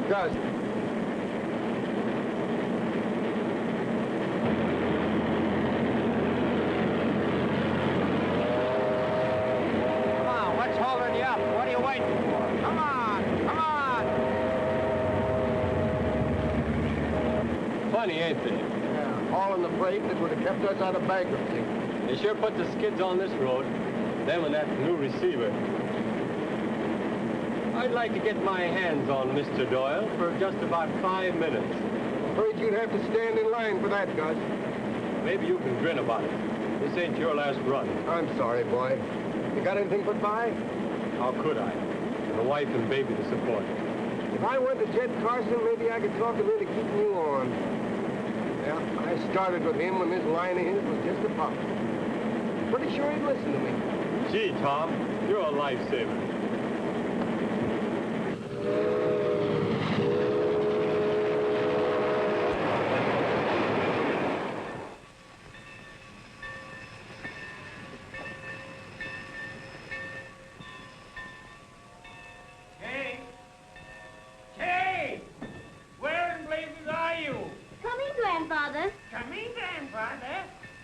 Gus. Come on, what's holding you up? What are you waiting for? Come on, come on! Funny, ain't they? Yeah, hauling the freight that would have kept us out of bankruptcy. They sure put the skids on this road. Them and that new receiver. I'd like to get my hands on Mr. Doyle for just about 5 minutes. Afraid you'd have to stand in line for that, Gus. Maybe you can grin about it. This ain't your last run. I'm sorry, boy. You got anything but five? How could I? And a wife and baby to support. If I went to Jed Carson, maybe I could talk him into keeping you on. Yeah, I started with him when this line of his was just a pup. Pretty sure he'd listen to me. Gee, Tom, you're a lifesaver.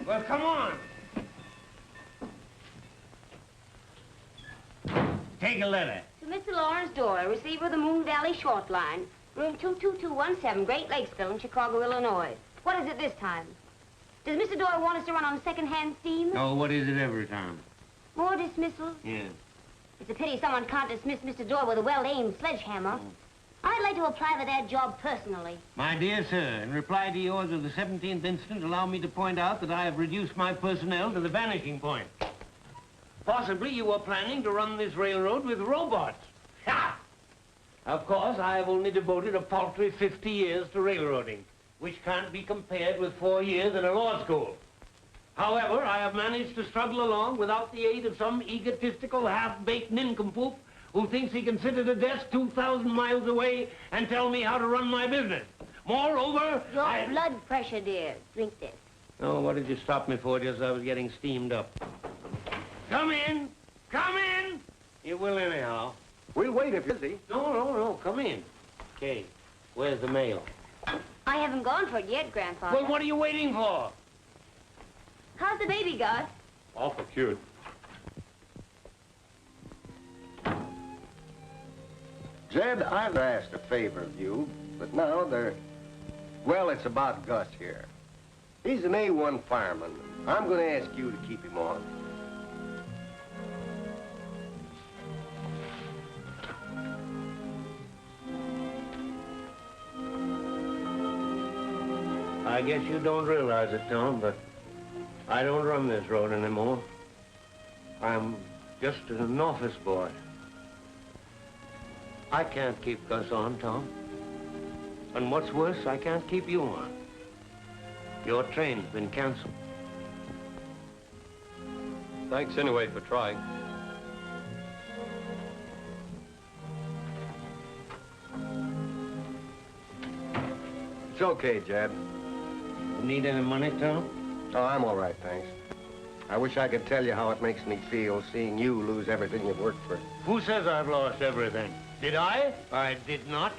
Well, come on. Take a letter. To Mr. Lawrence Doyle, receiver of the Moon Valley Short Line, room 22217, Great Lakesville in Chicago, Illinois. What is it this time? Does Mr. Doyle want us to run on second-hand steam? No, what is it every time? More dismissals? Yeah. It's a pity someone can't dismiss Mr. Doyle with a well-aimed sledgehammer. I'd like to apply for that job personally. My dear sir, in reply to yours of the 17th instant, allow me to point out that I have reduced my personnel to the vanishing point. Possibly you are planning to run this railroad with robots. Ha! Of course, I have only devoted a paltry 50 years to railroading, which can't be compared with 4 years in a law school. However, I have managed to struggle along without the aid of some egotistical, half-baked nincompoop who thinks he can sit at a desk 2,000 miles away and tell me how to run my business. Moreover, Your blood pressure, dear. Drink this. Oh, what did you stop me for just as I was getting steamed up? Come in. Come in. You will anyhow. We'll wait if you're busy. No, come in. Okay, where's the mail? I haven't gone for it yet, Grandfather. Well, what are you waiting for? How's the baby, Gus? Awful cute. Jed, I've asked a favor of you, but now well, it's about Gus here. He's an A1 fireman. I'm going to ask you to keep him on. I guess you don't realize it, Tom, but I don't run this road anymore. I'm just an office boy. I can't keep Gus on, Tom. And what's worse, I can't keep you on. Your train's been canceled. Thanks anyway for trying. It's okay, Jed. You need any money, Tom? Oh, I'm all right, thanks. I wish I could tell you how it makes me feel seeing you lose everything you've worked for. Who says I've lost everything? Did I? I did not.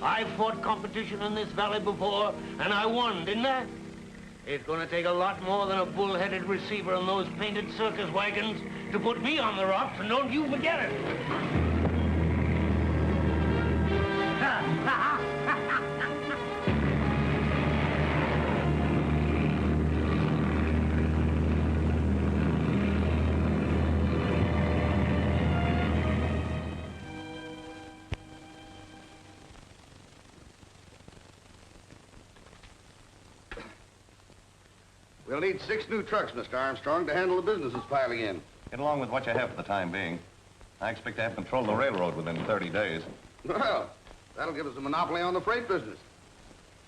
I fought competition in this valley before, and I won, didn't I? It's going to take a lot more than a bull-headed receiver and those painted circus wagons to put me on the rocks, and don't you forget it. We'll need 6 new trucks, Mr. Armstrong, to handle the business that's piling in. Get along with what you have for the time being. I expect to have control of the railroad within 30 days. Well, that'll give us a monopoly on the freight business.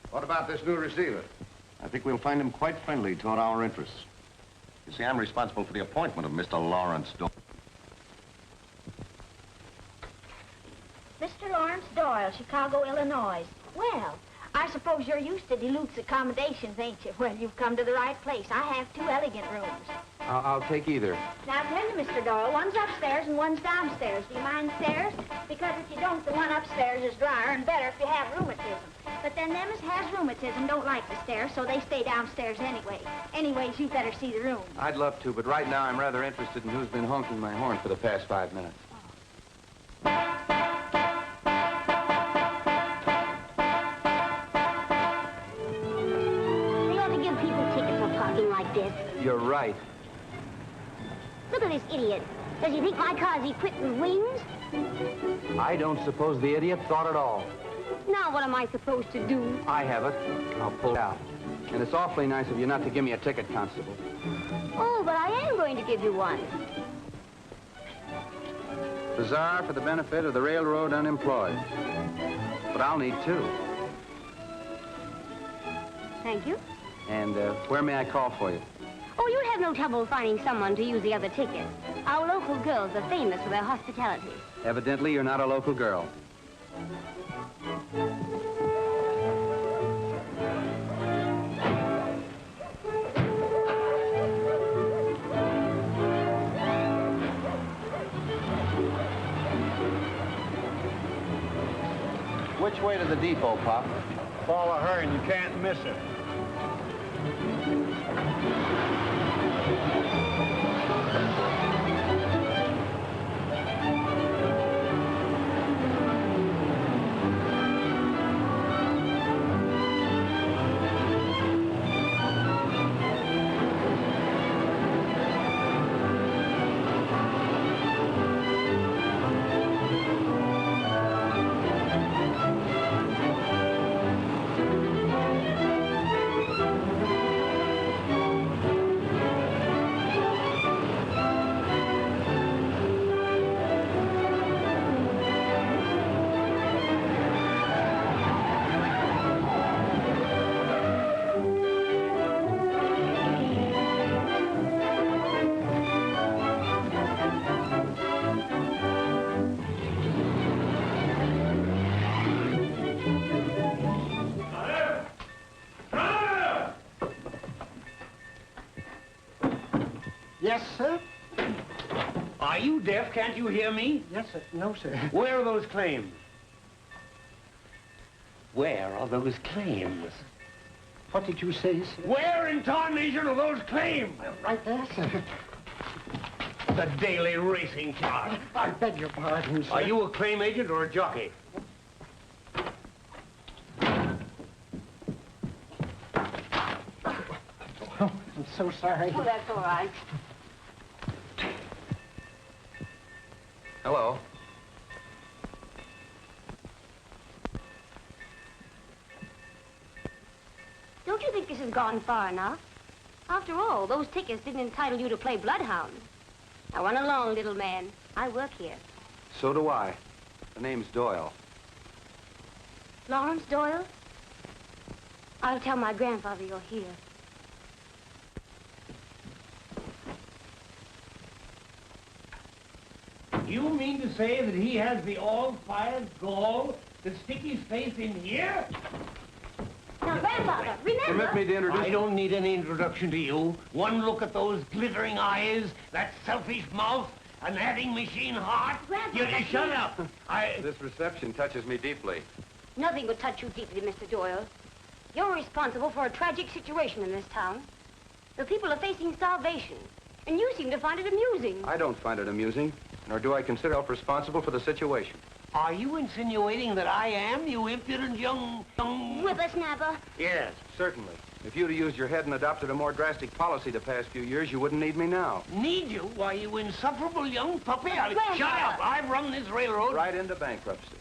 What about this new receiver? I think we'll find him quite friendly toward our interests. You see, I'm responsible for the appointment of Mr. Lawrence Doyle. Mr. Lawrence Doyle, Chicago, Illinois. Well, I suppose you're used to Duluth's accommodations, ain't you? Well, you've come to the right place. I have 2 elegant rooms. I'll take either. Now, tell me, Mr. Doyle, one's upstairs and one's downstairs. Do you mind stairs? Because if you don't, the one upstairs is drier and better if you have rheumatism. But then them as has rheumatism don't like the stairs, so they stay downstairs anyway. Anyways, you better see the room. I'd love to, but right now I'm rather interested in who's been honking my horn for the past 5 minutes. They ought to give people tickets for parking like this. You're right. Look at this idiot. Does he think my car's equipped with wings? I don't suppose the idiot thought at all. Now what am I supposed to do? I have it. I'll pull it out. And it's awfully nice of you not to give me a ticket, Constable. Oh, but I am going to give you one. Bazaar for the benefit of the railroad unemployed. But I'll need 2. Thank you. And where may I call for you? Oh, you'll have no trouble finding someone to use the other ticket. Our local girls are famous for their hospitality. Evidently, you're not a local girl. Which way to the depot, Pop? Follow her and you can't miss it. Yes, sir? Are you deaf? Can't you hear me? Yes, sir. No, sir. Where are those claims? Where are those claims? What did you say, sir? Where in tarnation are those claims? Right there, sir. The daily racing chart. I beg your pardon, sir. Are you a claim agent or a jockey? Oh, I'm so sorry. Oh, that's all right. Hello. Don't you think this has gone far enough? After all, those tickets didn't entitle you to play bloodhound. Now run along, little man. I work here. So do I. The name's Doyle. Lawrence Doyle? I'll tell my grandfather you're here. You mean to say that he has the all-fired gall to stick his face in here? Now, Grandfather, remember... Permit me to introduce... I don't need any introduction to you. One look at those glittering eyes, that selfish mouth, an adding machine heart. You shut up. This reception touches me deeply. Nothing would touch you deeply, Mr. Doyle. You're responsible for a tragic situation in this town. The people are facing starvation, and you seem to find it amusing. I don't find it amusing, nor do I consider myself responsible for the situation. Are you insinuating that I am, you impudent young... Whippersnapper. Yes. Certainly. If you'd have used your head and adopted a more drastic policy the past few years, you wouldn't need me now. Need you? Why, you insufferable young puppy. Grandpa. Shut up. I've run this railroad. Right into bankruptcy.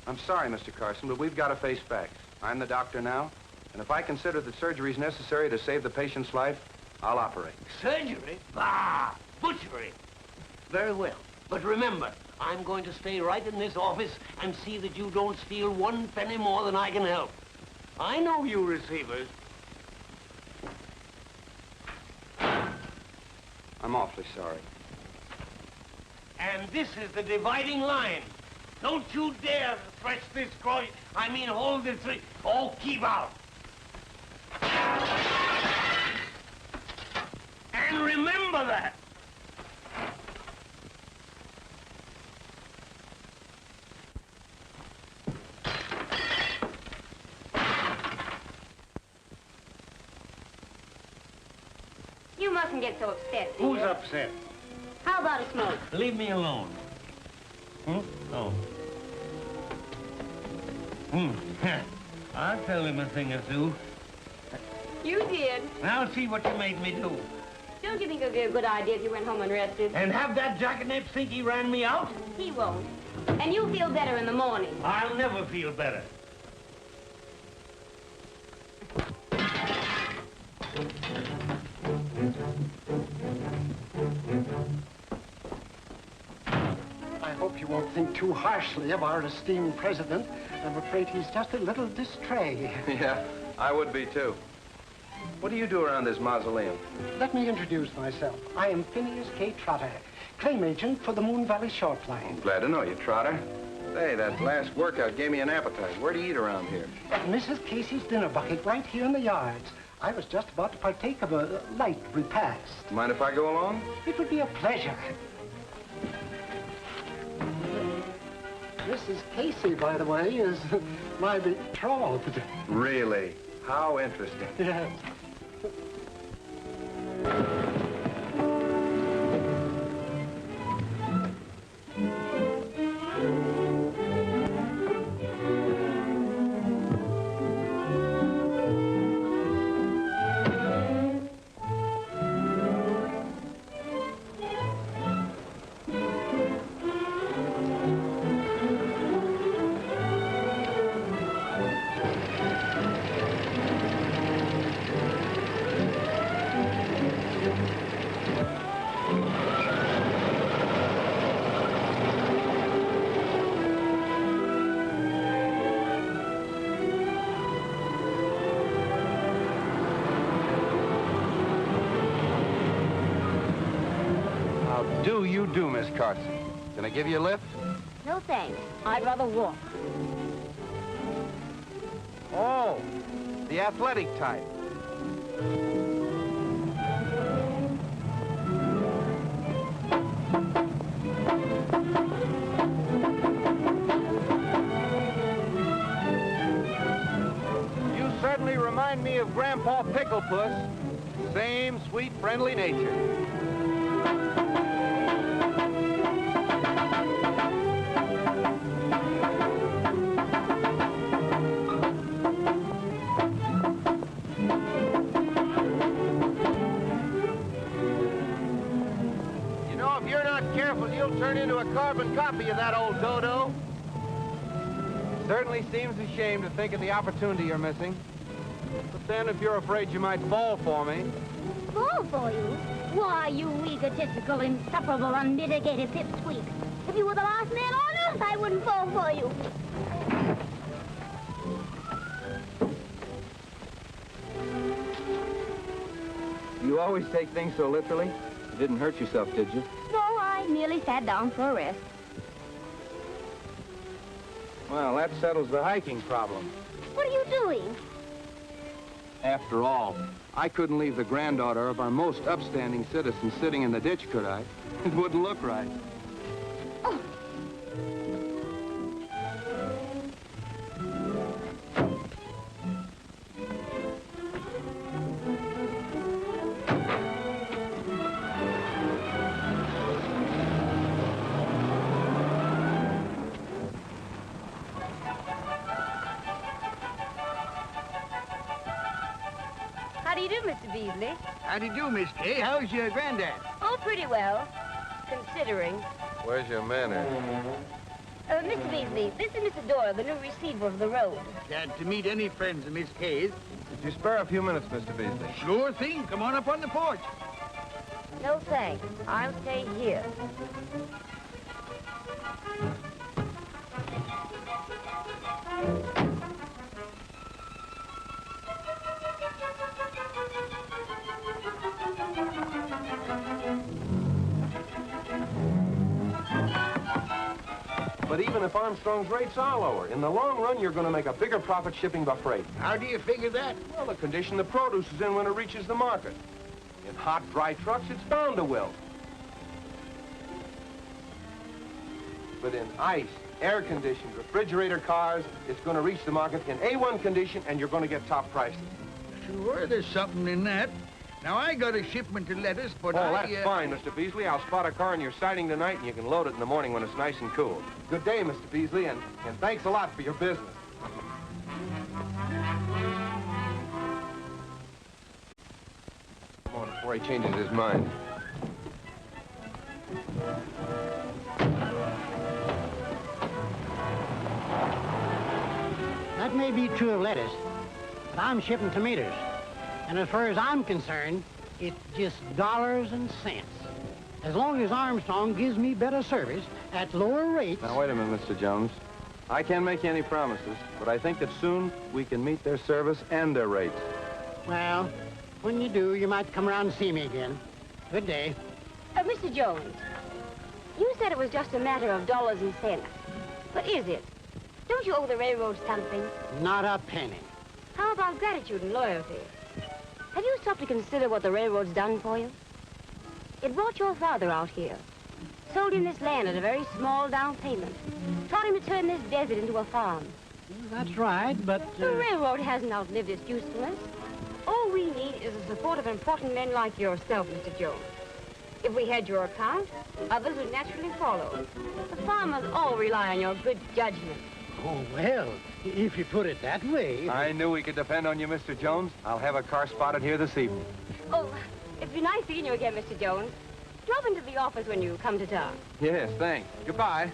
I'm sorry, Mr. Carson, but we've got to face facts. I'm the doctor now, and if I consider that surgery is necessary to save the patient's life, I'll operate. Surgery? Bah! Butchery. Very well. But remember, I'm going to stay right in this office and see that you don't steal one penny more than I can help. I know you receivers. I'm awfully sorry. And this is the dividing line. Don't you dare stretch this cross. I mean, hold this thing. Oh, keep out. And remember that. You mustn't get so upset, Who's dear. upset? How about a smoke? Leave me alone. Oh. I'll tell him a thing or two. You did. I'll see what you made me do. Don't you think it would be a good idea if you went home and rested? And have that jackanapes think he ran me out? He won't. And you'll feel better in the morning. I'll never feel better. I hope you won't think too harshly of our esteemed president. I'm afraid he's just a little distrait. Yeah, I would be, too. What do you do around this mausoleum? Let me introduce myself. I am Phineas K. Trotter, claim agent for the Moon Valley Short Line. Glad to know you, Trotter. Hey, that last workout gave me an appetite. Where do you eat around here? At Mrs. Casey's dinner bucket right here in the yards. I was just about to partake of a light repast. Mind if I go along? It would be a pleasure. Mrs. Casey, by the way, is my betrothed. Really? How interesting. Yes. Do, Miss Carson. Can I give you a lift? No thanks. I'd rather walk. Oh, the athletic type. You certainly remind me of Grandpa Picklepuss. Same sweet, friendly nature. You'll turn into a carbon copy of that old dodo. Certainly seems a shame to think of the opportunity you're missing. But then if you're afraid you might fall for me... Fall for you? Why, you egotistical, insufferable, unmitigated pipsqueak. If you were the last man on earth, I wouldn't fall for you. You always take things so literally. You didn't hurt yourself, did you? No, I merely sat down for a rest. Well, that settles the hiking problem. What are you doing? After all, I couldn't leave the granddaughter of our most upstanding citizen sitting in the ditch, could I? It wouldn't look right. Oh. How do you do, Mr. Beasley? How do you do, Miss Kay? How's your granddad? Oh, pretty well, considering. Where's your manner? Mr. Beasley, this is Mr. Doyle, the new receiver of the road. Glad to meet any friends of Miss Kay's. Could you spare a few minutes, Mr. Beasley? Sure thing. Come on up on the porch. No thanks. I'll stay here. But even if Armstrong's rates are lower, in the long run, you're going to make a bigger profit shipping by freight. How do you figure that? Well, the condition the produce is in when it reaches the market. In hot, dry trucks, it's bound to wilt. But in ice, air-conditioned, refrigerator cars, it's going to reach the market in A1 condition, and you're going to get top prices. Sure, there's something in that. Now, I got a shipment of lettuce, but Oh, that's fine, Mr. Beasley. I'll spot a car in your siding tonight, and you can load it in the morning when it's nice and cool. Good day, Mr. Beasley, and thanks a lot for your business. Come on, before he changes his mind. That may be true of lettuce, but I'm shipping tomatoes. And as far as I'm concerned, it's just dollars and cents. As long as Armstrong gives me better service at lower rates... Now, wait a minute, Mr. Jones. I can't make you any promises, but I think that soon we can meet their service and their rates. Well, when you do, you might come around and see me again. Good day. Mr. Jones, you said it was just a matter of dollars and cents. But is it? Don't you owe the railroad something? Not a penny. How about gratitude and loyalty? Have you stopped to consider what the railroad's done for you? It brought your father out here, sold him this land at a very small down payment, taught him to turn this desert into a farm. That's right, but... The railroad hasn't outlived its usefulness. All we need is the support of important men like yourself, Mr. Jones. If we had your account, others would naturally follow. The farmers all rely on your good judgment. Oh, well, if you put it that way... I knew we could depend on you, Mr. Jones. I'll have a car spotted here this evening. Oh, it's been nice seeing you again, Mr. Jones. Drop into the office when you come to town. Yes, thanks. Goodbye.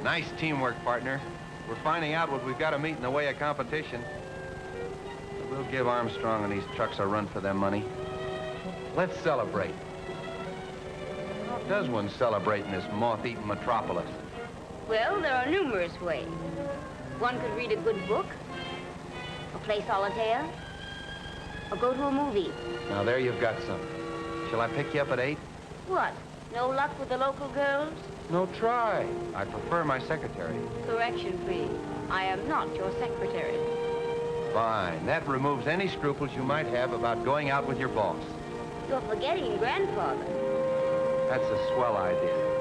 Nice teamwork, partner. We're finding out what we've got to meet in the way of competition. We'll give Armstrong and these trucks a run for their money. Let's celebrate. How does one celebrate in this moth-eaten metropolis? Well, there are numerous ways. One could read a good book, or play solitaire, or go to a movie. Now, there you've got some. Shall I pick you up at 8? What? No luck with the local girls? No, try. I prefer my secretary. Correction, please. I am not your secretary. Fine. That removes any scruples you might have about going out with your boss. You're forgetting grandfather. That's a swell idea.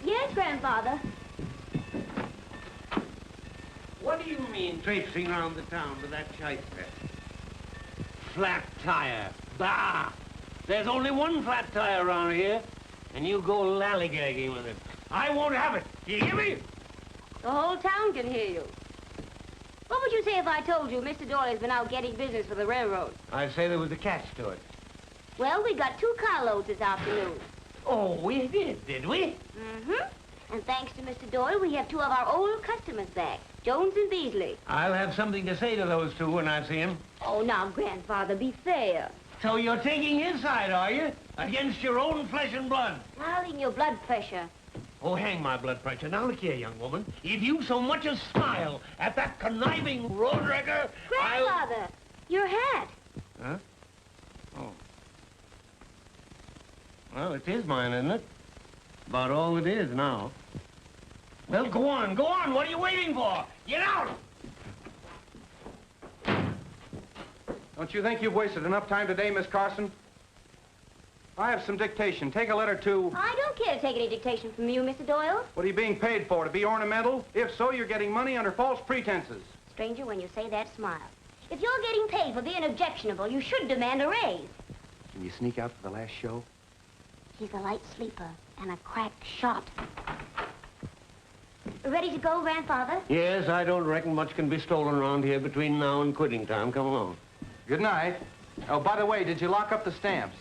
Yes, grandfather. What do you mean traipsing around the town with that shyster? Flat tire. Bah! There's only one flat tire around here, and you go lollygagging with it. I won't have it. Do you hear me? The whole town can hear you. What would you say if I told you Mr. Doyle's been out getting business for the railroad? I'd say there was a catch to it. Well, we got 2 carloads this afternoon. Oh, we did we? Mm-hmm. And thanks to Mr. Doyle, we have 2 of our old customers back, Jones and Beasley. I'll have something to say to those 2 when I see them. Oh, now, grandfather, be fair. So you're taking his side, are you? Against your own flesh and blood? Darling, your blood pressure. Oh, hang my blood pressure. Now, look here, young woman. If you so much as smile at that conniving road wrecker, Grandfather, your hat. Huh? Oh. Well, it is mine, isn't it? About all it is now. Well, go on, go on. What are you waiting for? Get out! Don't you think you've wasted enough time today, Miss Carson? I have some dictation. Take a letter to... I don't care to take any dictation from you, Mr. Doyle. What are you being paid for? To be ornamental? If so, you're getting money under false pretenses. Stranger, when you say that, smile. If you're getting paid for being objectionable, you should demand a raise. Can you sneak out for the last show? He's a light sleeper and a crack shot. Ready to go, grandfather? Yes, I don't reckon much can be stolen around here between now and quitting time. Come along. Good night. Oh, by the way, did you lock up the stamps?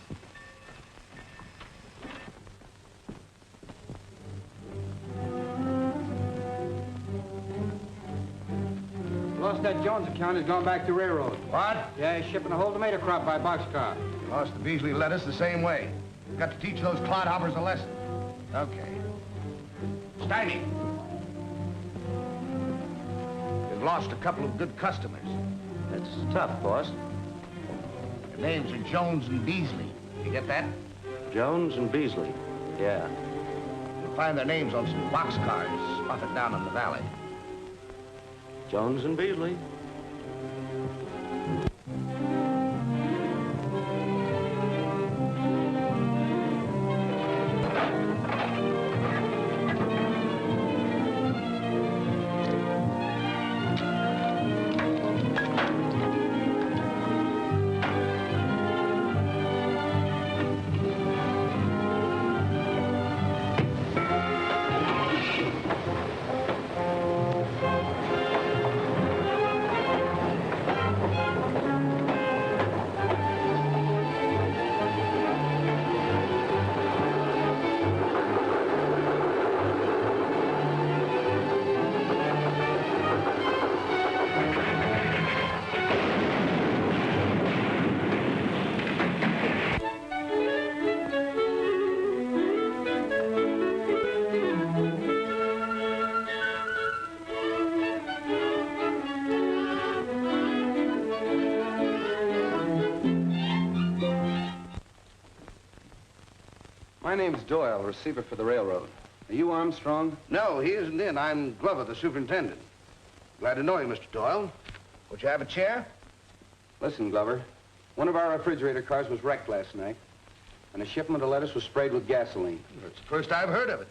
Lost that Jones account. He's gone back to railroad. What? Yeah, he's shipping a whole tomato crop by boxcar. Lost the Beasley lettuce the same way. We've got to teach those clodhoppers a lesson. Okay. Staggy. We've lost a couple of good customers. That's tough, boss. Their names are Jones and Beasley. You get that? Jones and Beasley. Yeah. You'll find their names on some boxcars spotted down in the valley. Jones and Beasley. My name's Doyle, receiver for the railroad. Are you Armstrong? No, he isn't in. I'm Glover, the superintendent. Glad to know you, Mr. Doyle. Would you have a chair? Listen, Glover. One of our refrigerator cars was wrecked last night, and a shipment of lettuce was sprayed with gasoline. That's the first I've heard of it.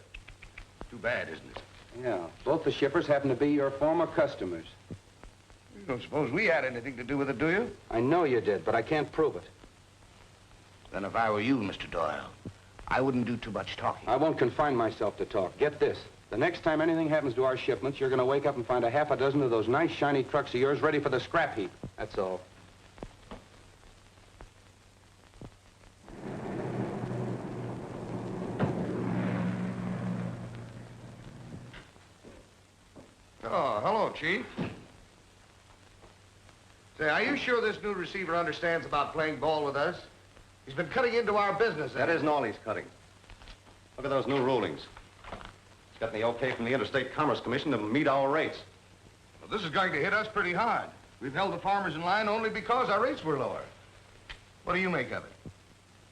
Too bad, isn't it? Yeah, both the shippers happen to be your former customers. You don't suppose we had anything to do with it, do you? I know you did, but I can't prove it. Then if I were you, Mr. Doyle, I wouldn't do too much talking. I won't confine myself to talk. Get this. The next time anything happens to our shipments, you're going to wake up and find a half a dozen of those nice, shiny trucks of yours ready for the scrap heap. That's all. Oh, hello, Chief. Say, are you sure this new receiver understands about playing ball with us? He's been cutting into our business. That isn't all he's cutting. Look at those new rulings. He's gotten the okay from the Interstate Commerce Commission to meet our rates. Well, this is going to hit us pretty hard. We've held the farmers in line only because our rates were lower. What do you make of it?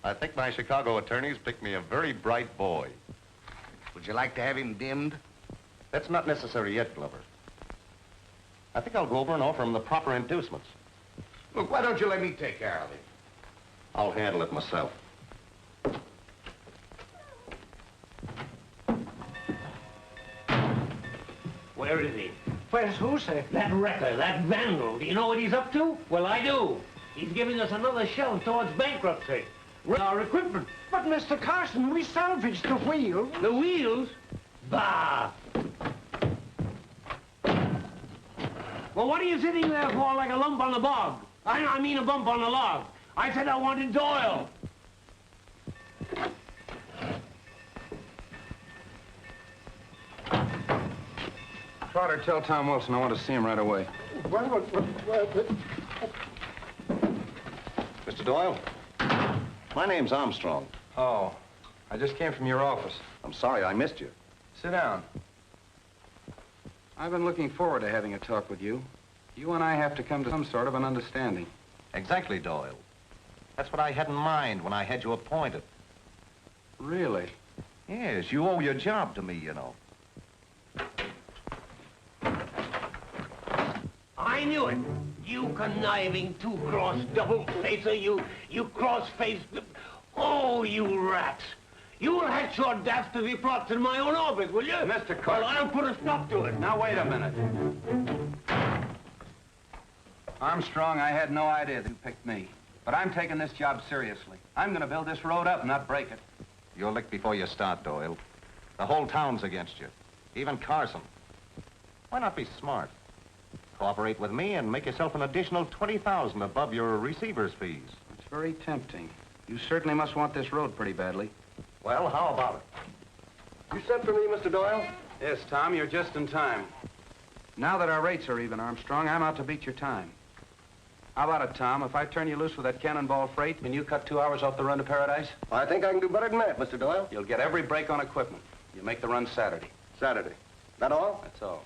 I think my Chicago attorneys picked me a very bright boy. Would you like to have him dimmed? That's not necessary yet, Glover. I think I'll go over and offer him the proper inducements. Look, why don't you let me take care of it? I'll handle it myself. Where is he? Where's who, sir? That wrecker, that vandal. Do you know what he's up to? Well, I do. He's giving us another shove towards bankruptcy. With our equipment. But, Mr. Carson, we salvaged the wheel. The wheels? Bah! Well, what are you sitting there for like a lump on the bog? I mean a bump on the log. I said I wanted Doyle. Trotter, tell Tom Wilson I want to see him right away. Mr. Doyle, my name's Armstrong. Oh, I just came from your office. I'm sorry I missed you. Sit down. I've been looking forward to having a talk with you. You and I have to come to some sort of an understanding. Exactly, Doyle. That's what I had in mind when I had you appointed. Really? Yes, you owe your job to me, you know. I knew it. You conniving, two-cross, double-facer, you cross-faced... Oh, you rats. You'll hatch your dastardly plots in my own orbit, will you? Mr. Carson. Well, I'll put a stop to it. Now, wait a minute. Armstrong, I had no idea that you picked me. But I'm taking this job seriously. I'm going to build this road up, not break it. You're licked before you start, Doyle. The whole town's against you. Even Carson. Why not be smart? Cooperate with me and make yourself an additional $20,000 above your receiver's fees. It's very tempting. You certainly must want this road pretty badly. Well, how about it? You sent for me, Mr. Doyle? Yes, Tom, you're just in time. Now that our rates are even, Armstrong, I'm out to beat your time. How about it, Tom? If I turn you loose with that cannonball freight, can you cut 2 hours off the run to Paradise? I think I can do better than that, Mr. Doyle. You'll get every break on equipment. You make the run Saturday. Saturday. That all? That's all.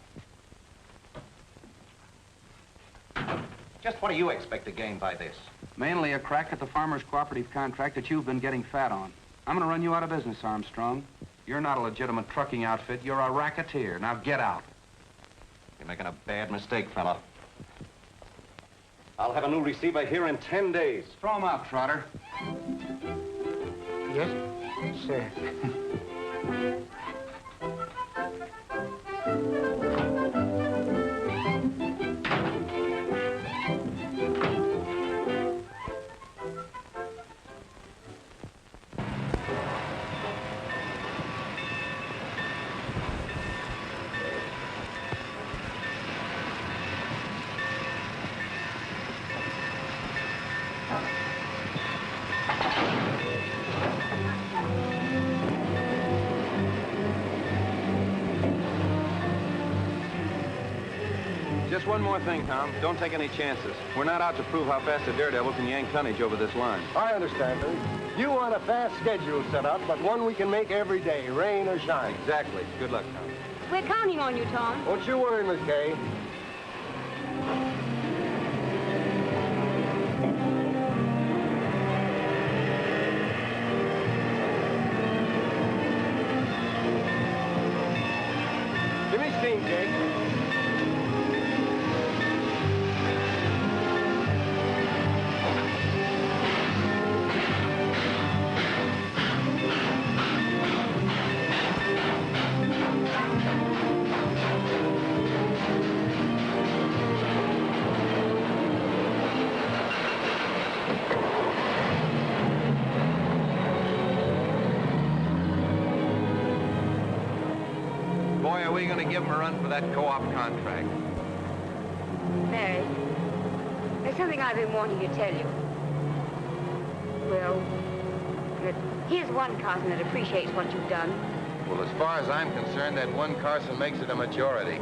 Just what do you expect to gain by this? Mainly a crack at the farmers' cooperative contract that you've been getting fat on. I'm gonna run you out of business, Armstrong. You're not a legitimate trucking outfit. You're a racketeer. Now get out. You're making a bad mistake, fella. I'll have a new receiver here in 10 days. Throw him out, Trotter. Yes, sir. Just one more thing, Tom. Don't take any chances. We're not out to prove how fast a daredevil can yank tonnage over this line. I understand, Lee. You want a fast schedule set up, but one we can make every day, rain or shine. Exactly. Good luck, Tom. We're counting on you, Tom. Don't you worry, Miss Kay. Give me steam, Jake. Boy, are we going to give him a run for that co-op contract. Mary, there's something I've been wanting to tell you. Well, here's one Carson that appreciates what you've done. Well, as far as I'm concerned, that one Carson makes it a majority.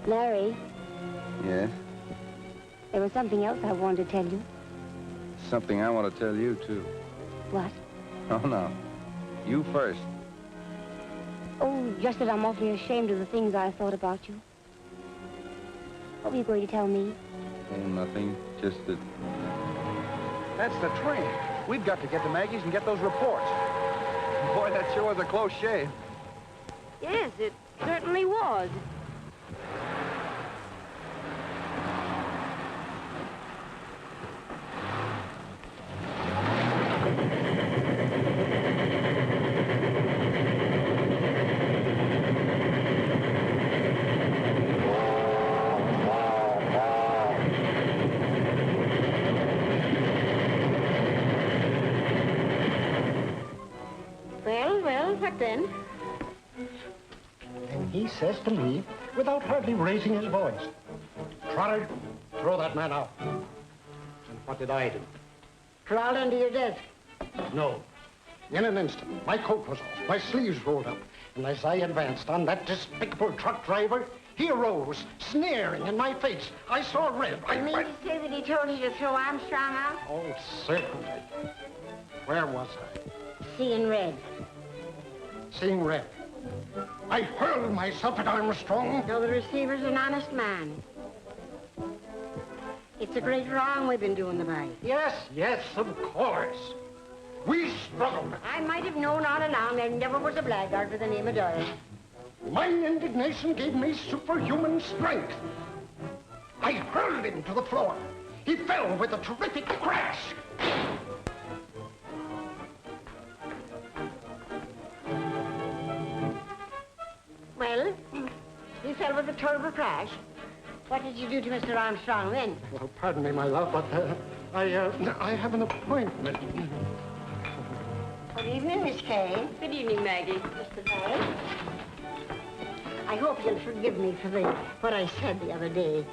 Larry, Yes? there was something else I wanted to tell you. Something I want to tell you, too. What? Oh, no. You first. Oh, just that I'm awfully ashamed of the things I thought about you. What were you going to tell me? Oh, nothing. Just that... That's the train. We've got to get to Maggie's and get those reports. Boy, that sure was a close shave. Yes, it certainly was. Well, what then? Then he says to me, without hardly raising his voice, Trotter, throw that man out. And what did I do? Crawled under your desk. No. In an instant, my coat was off, my sleeves rolled up, and as I advanced on that despicable truck driver, he arose, sneering in my face. I saw red. You mean to say that he told you to throw Armstrong out? Oh, certainly. Where was I? Seeing red. Seeing red. I hurled myself at Armstrong. So the receiver's an honest man. It's a great wrong we've been doing the boy. Yes, yes, of course. We struggled. I might have known all along there never was a blackguard with the name of Doyle. My indignation gave me superhuman strength. I hurled him to the floor. He fell with a terrific crash. Well, you fell with a terrible crash. What did you do to Mr. Armstrong then? Well, pardon me, my love, but I have an appointment. Good evening, Miss Kay. Good evening, Maggie. Mr. Doyle. I hope you'll forgive me for what I said the other day.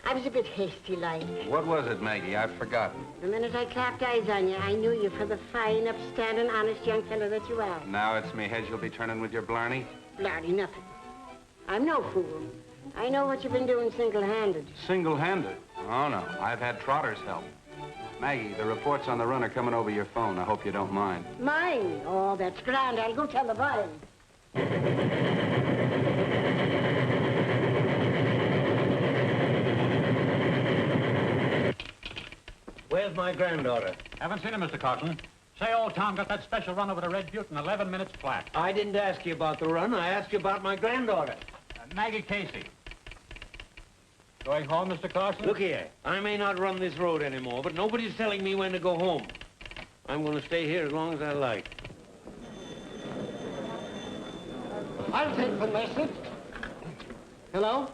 I was a bit hasty-like. What was it, Maggie? I've forgotten. The minute I clapped eyes on you, I knew you for the fine, upstanding, honest young fellow that you are. Now it's me head you'll be turning with your blarney? Blarney, nothing. I'm no fool. I know what you've been doing single-handed. Single-handed? Oh, no. I've had Trotter's help. Maggie, the reports on the run are coming over your phone. I hope you don't mind. Mine? Oh, that's grand. I'll go tell the boys. Where's my granddaughter? Haven't seen him, Mr. Carson. Say, old Tom got that special run over the Red Butte in 11 minutes flat. I didn't ask you about the run. I asked you about my granddaughter. Maggie Casey. Going home, Mr. Carson? Look here. I may not run this road anymore, but nobody's telling me when to go home. I'm going to stay here as long as I like. I'll take the message. Hello?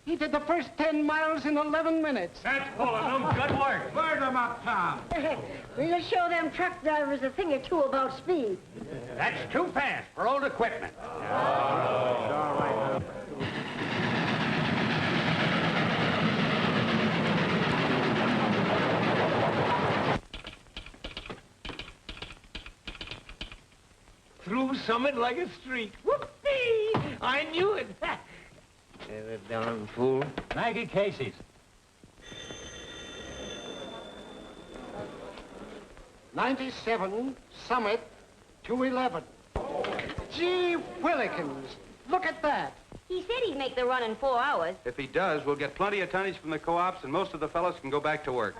He did the first 10 miles in 11 minutes. That's full of them. Good work. Bird them up, Tom. We'll show them truck drivers a thing or two about speed. That's too fast for old equipment. Through Summit like a streak. Whoopee! I knew it. The darn fool. Maggie Casey's. '97 Summit 211. Gee Willikins, look at that. He said he'd make the run in 4 hours. If he does, we'll get plenty of tonnage from the co-ops, and most of the fellows can go back to work.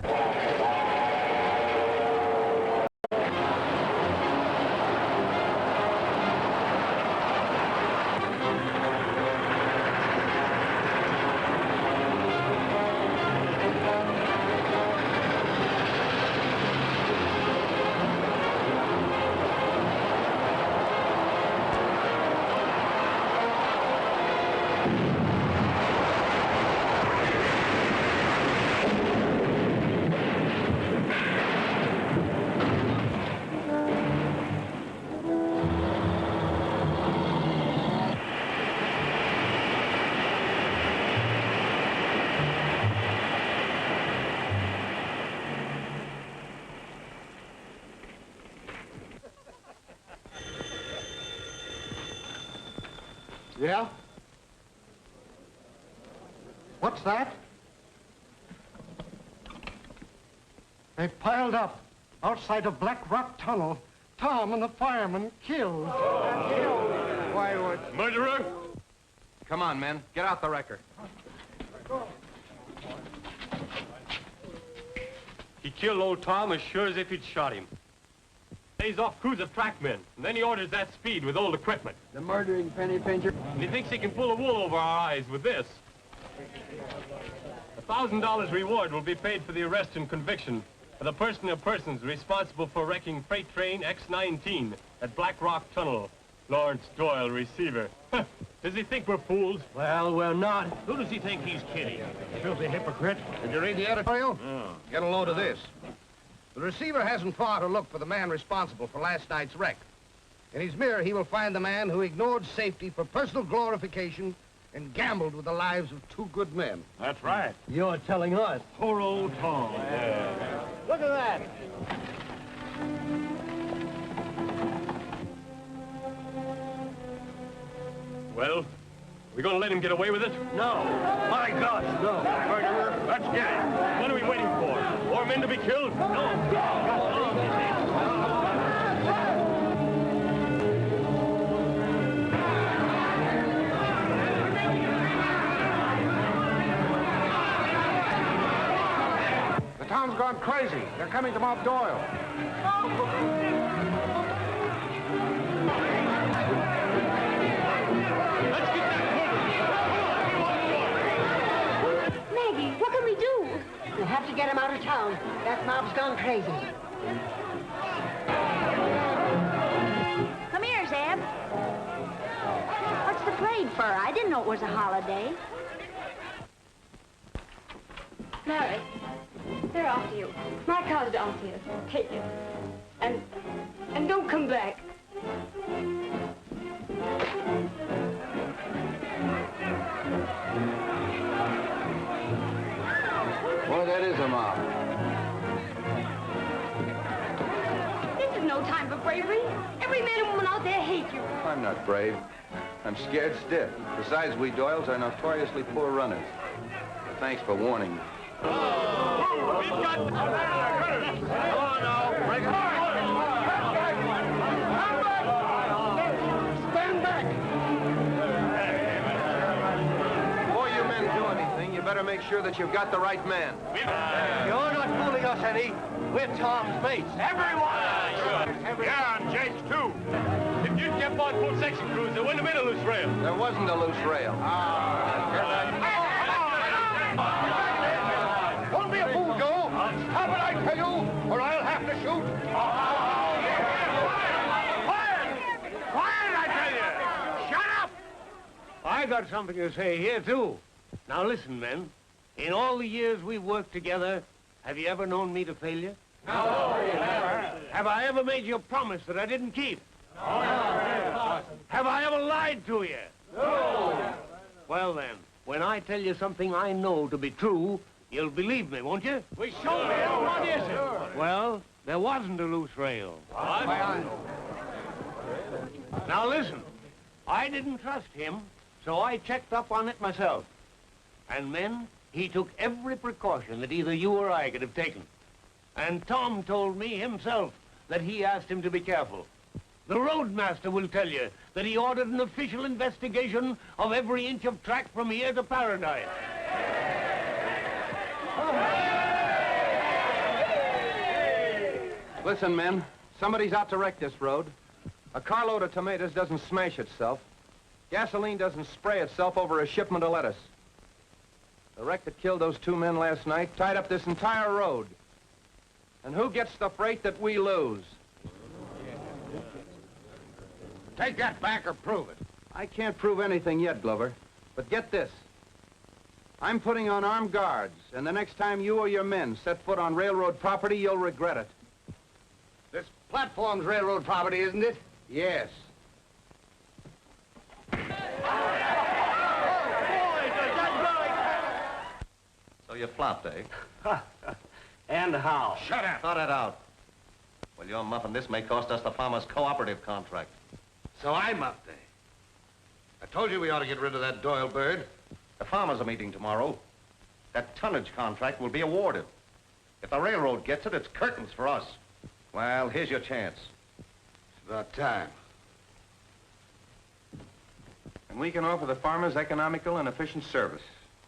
Yeah? What's that? They piled up outside of Black Rock Tunnel. Tom and the fireman killed. Why would... Murderer? Come on, men. Get out the wrecker. He killed old Tom as sure as if he'd shot him. He's off cruiser trackmen, and then he orders that speed with old equipment. The murdering penny pincher. And he thinks he can pull the wool over our eyes with this. $1,000 reward will be paid for the arrest and conviction of the person or persons responsible for wrecking freight train X-19 at Black Rock Tunnel. Lawrence Doyle, receiver. Does he think we're fools? Well, we're not. Who does he think he's kidding? Filthy hypocrite. Did you read the editorial? Oh. Get a load of this. The receiver hasn't far to look for the man responsible for last night's wreck. In his mirror, he will find the man who ignored safety for personal glorification and gambled with the lives of two good men. That's right. You're telling us. Poor old Tom. Look at that. Well, we gonna let him get away with it? No. My gosh, no. Murderer, let's get him. What are we waiting for? More men to be killed? The town's gone crazy. They're coming to Mount Doyle. Maggie, what can we do? We'll have to get him out of town. That mob's gone crazy. Come here, Zeb. What's the parade for? I didn't know it was a holiday. Larry, they're after you. My car's downstairs. Take it. And don't come back. them out. This is no time for bravery. Every man and woman out there hate you. I'm not brave. I'm scared stiff. Besides, we Doyles are notoriously poor runners. Thanks for warning me. We've got... Come on now, break it. Stand back! Before you men do anything, you better make sure that you've got the right man. You're not fooling us, Eddie. We're Tom's mates. Everyone! Yeah, and Jake's too. If you'd kept on full section crews, there wouldn't have been a loose rail. There wasn't a loose rail. Don't be a fool, Joe. Stop it, I tell you, or I'll have to shoot. Quiet, I tell you! Shut up! I got something to say here, too. Now, listen, men. In all the years we've worked together, have you ever known me to failure? No, never. Have I ever made you a promise that I didn't keep? No. Have I ever lied to you? No. Well, then, when I tell you something I know to be true, you'll believe me, won't you? We show me. What is it? Well, there wasn't a loose rail. What? Now, listen. I didn't trust him, so I checked up on it myself. And, men, he took every precaution that either you or I could have taken. And Tom told me himself that he asked him to be careful. The roadmaster will tell you that he ordered an official investigation of every inch of track from here to Paradise. Listen, men, somebody's out to wreck this road. A carload of tomatoes doesn't smash itself. Gasoline doesn't spray itself over a shipment of lettuce. The wreck that killed those two men last night tied up this entire road. And who gets the freight that we lose? Take that back or prove it. I can't prove anything yet, Glover. But get this. I'm putting on armed guards, and the next time you or your men set foot on railroad property, you'll regret it. This platform's railroad property, isn't it? Yes. So you flopped, eh? And how? Shut up. Thought it out. Well, your muffin, this may cost us the farmers' cooperative contract. So I'm up there. I told you we ought to get rid of that Doyle bird. The farmers are meeting tomorrow. That tonnage contract will be awarded. If the railroad gets it, it's curtains for us. Well, here's your chance. It's about time. And we can offer the farmers economical and efficient service.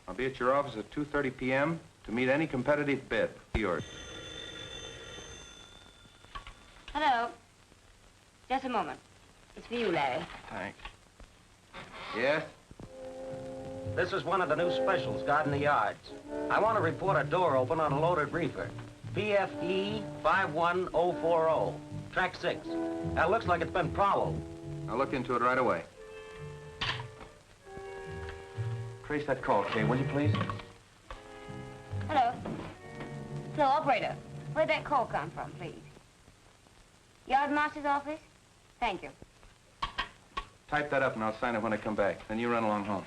I'll be at your office at 2:30 p.m. to meet any competitive bid. Yours. Hello. Just a moment. It's for you, Larry. Thanks. Yes? This is one of the new specials, guarding the yards. I want to report a door open on a loaded reefer. PFE 51040, track 6. That looks like it's been prowled. I'll look into it right away. Trace that call, Kay, will you please? Hello. Hello, operator. Where'd that call come from, please? Yardmaster's office? Thank you. Type that up and I'll sign it when I come back. Then you run along home.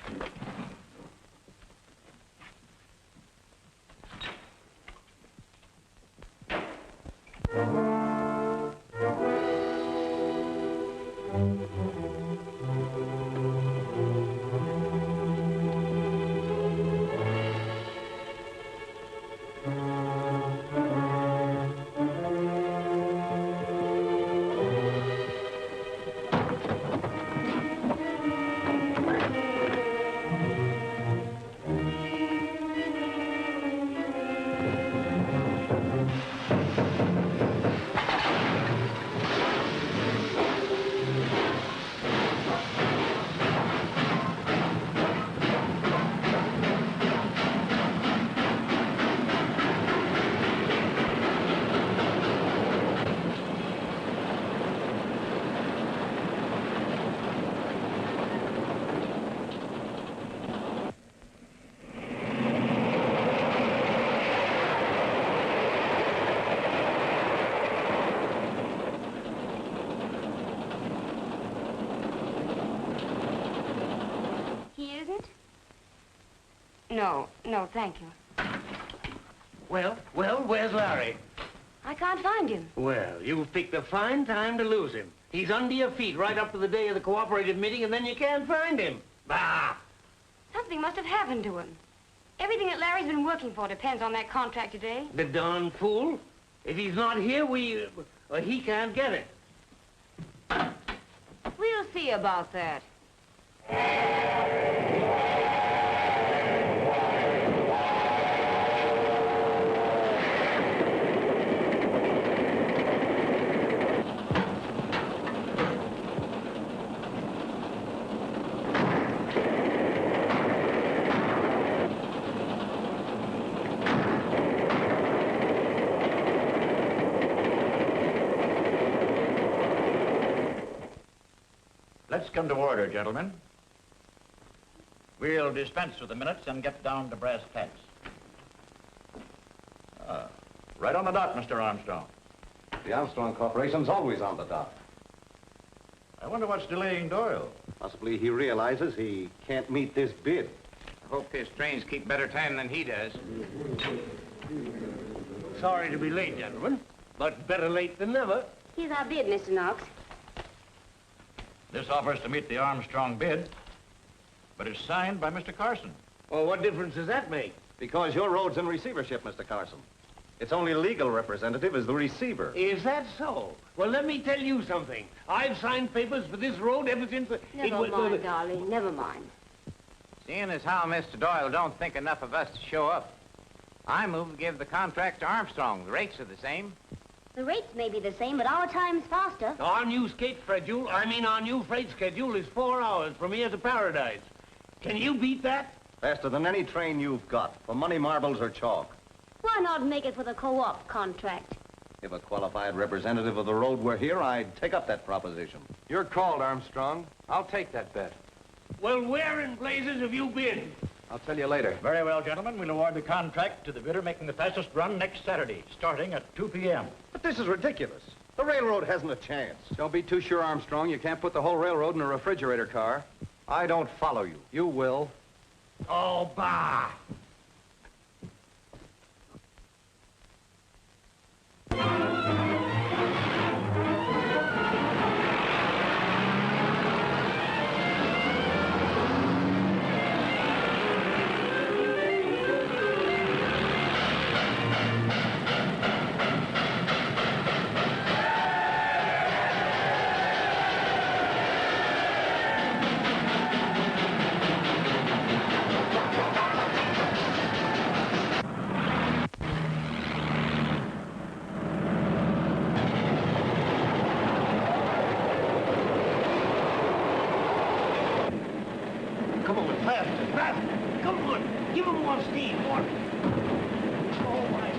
No, thank you. Well, where's Larry? I can't find him. Well, you've picked a fine time to lose him. He's under your feet right up to the day of the cooperative meeting, and then you can't find him. Bah! Something must have happened to him. Everything that Larry's been working for depends on that contract today. The darn fool. If he's not here, he can't get it. We'll see about that. Let's come to order, gentlemen. We'll dispense with the minutes and get down to brass tacks. Right on the dot, Mr. Armstrong. The Armstrong Corporation's always on the dot. I wonder what's delaying Doyle. Possibly he realizes he can't meet this bid. I hope his trains keep better time than he does. Sorry to be late, gentlemen, but better late than never. Here's our bid, Mr. Knox. This offers to meet the Armstrong bid, but it's signed by Mr. Carson. Well, what difference does that make? Because your road's in receivership, Mr. Carson. Its only legal representative is the receiver. Is that so? Well, let me tell you something. I've signed papers for this road ever since... Never mind, darling, never mind. Seeing as how Mr. Doyle don't think enough of us to show up, I move to give the contract to Armstrong. The rates are the same. The rates may be the same, but our time's faster. Our new our new freight schedule is 4 hours from here to Paradise. Can you beat that? Faster than any train you've got, for money, marbles, or chalk. Why not make it for the co-op contract? If a qualified representative of the road were here, I'd take up that proposition. You're called, Armstrong. I'll take that bet. Well, where in blazes have you been? I'll tell you later. Very well, gentlemen. We'll award the contract to the bidder making the fastest run next Saturday, starting at 2 p.m. But this is ridiculous. The railroad hasn't a chance. Don't be too sure, Armstrong. You can't put the whole railroad in a refrigerator car. I don't follow you. You will. Oh, bah! Come on, faster, faster. Come on, give him more steam, more. Oh, my.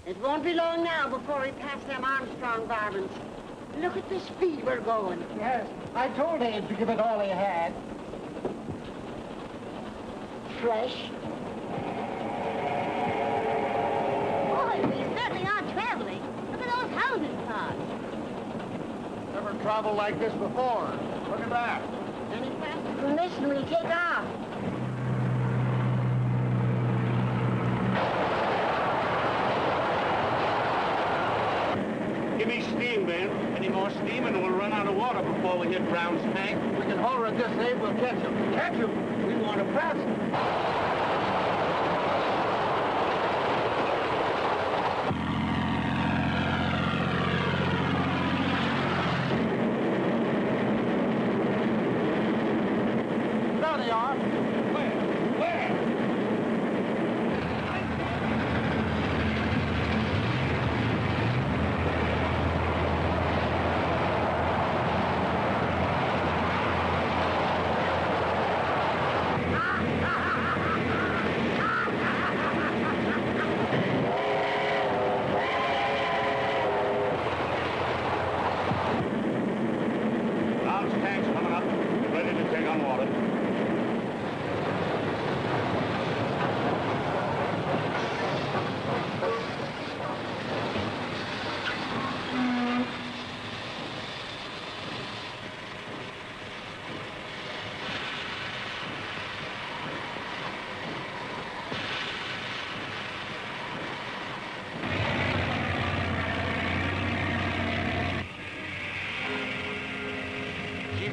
It won't be long now before we pass them Armstrong varmints. Look at the speed we're going. Yes, I told Abe to give it all he had. Fresh. Boy, we certainly are traveling. Look at those housing cars. Never traveled like this before. Look at that. Any faster than this and we'll take off. Give me steam, Ben. Any more steam and we'll run out of water before we hit Brown's tank. We can hold her at this, Abe. We'll catch him. Catch him. We want to pass him. There they are. Where?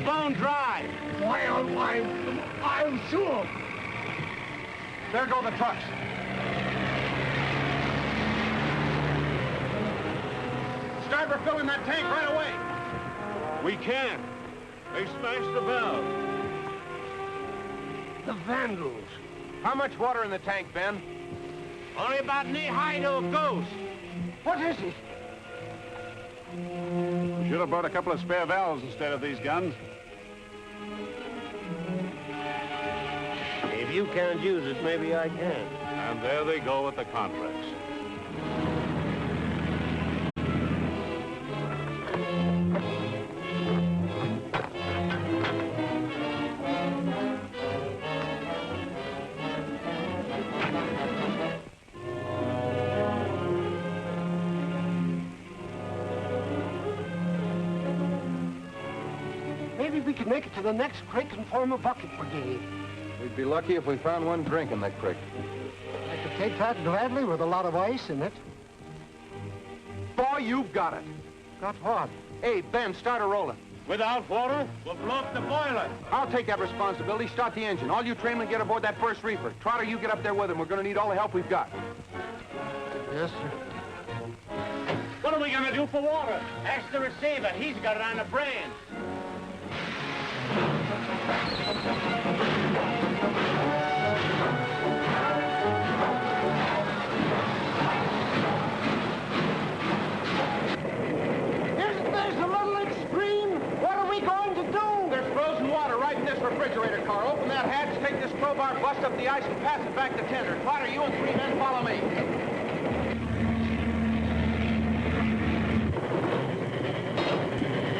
bone dry. Why, I'm sure. There go the trucks. Start refilling that tank right away. We can't. They smashed the valve. The vandals. How much water in the tank, Ben? Only about knee-high to a ghost. What is it? We should have brought a couple of spare valves instead of these guns. If you can't use it, maybe I can. And there they go with the contracts. Maybe we could make it to the next creek and form a bucket brigade. We'd be lucky if we found one drink in that creek. I could take that gladly with a lot of ice in it. Boy, you've got it. Got what? Hey, Ben, start her rolling. Without water, we'll blow up the boiler. I'll take that responsibility. Start the engine. All you trainmen get aboard that first reefer. Trotter, you get up there with him. We're going to need all the help we've got. Yes, sir. What are we going to do for water? Ask the receiver. He's got it on the brain. Isn't this a little extreme? What are we going to do? There's frozen water right in this refrigerator car. Open that hatch, take this crowbar, bust up the ice, and pass it back to tender. Trotter, you and 3 men follow me.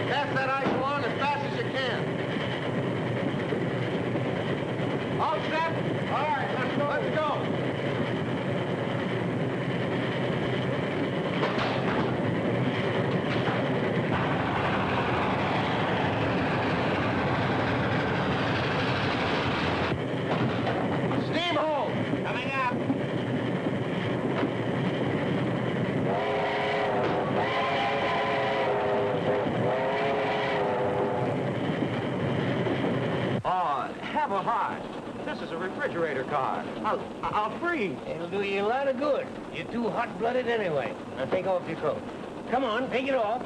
Pass that ice along as fast as you can. All set? All right, let's go. Let's go. Steam hole. Coming up. Oh, have a heart. This is a refrigerator car. I'll freeze. It'll do you a lot of good. You're too hot-blooded anyway. Now take off your coat. Come on, take it off.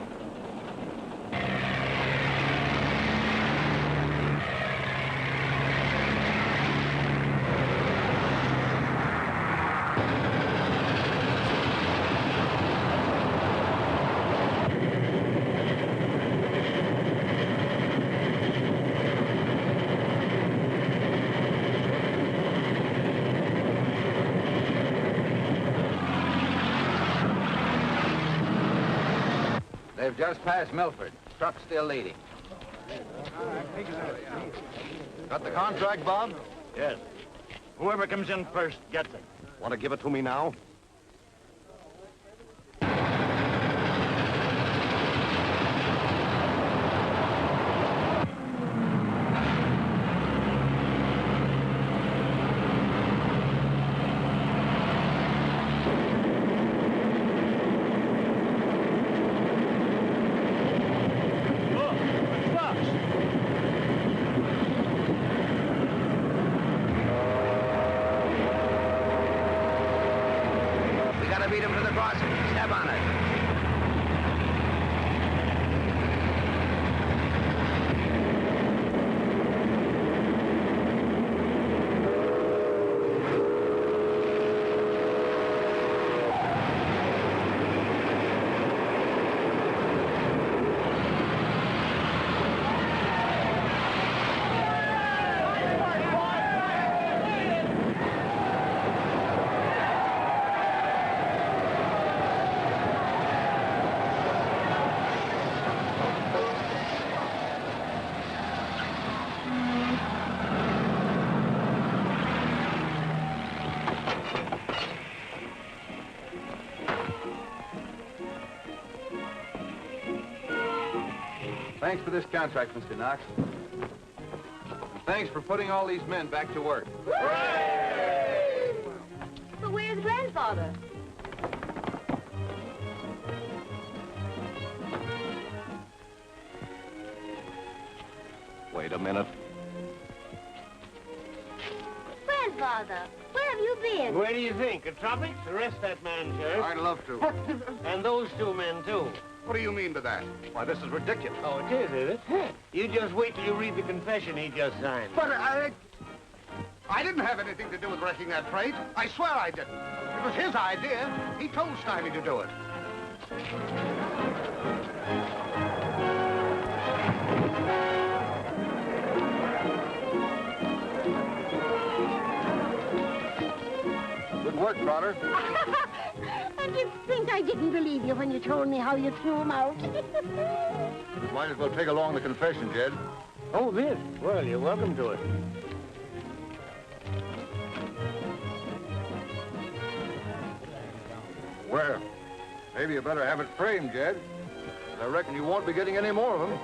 They've just passed Milford. Truck's still leading. Got the contract, Bob? Yes. Whoever comes in first gets it. Want to give it to me now? Beat him to the crossing. Step on it. Thanks for this contract, Mr. Knox. Thanks for putting all these men back to work. But where's Grandfather? Wait a minute. Grandfather, where have you been? Where do you think? The tropics? Arrest that man, Sheriff. I'd love to. And those two men, too. What do you mean by that? Why, this is ridiculous. Oh, it is it? You just wait till you read the confession he just signed. But I didn't have anything to do with wrecking that freight. I swear I didn't. It was his idea. He told Snivy to do it. Good work, Trotter. And you think I didn't believe you when you told me how you threw him out? Might as well take along the confession, Jed. Oh, this? Well, you're welcome to it. Well, maybe you better have it framed, Jed. I reckon you won't be getting any more of them.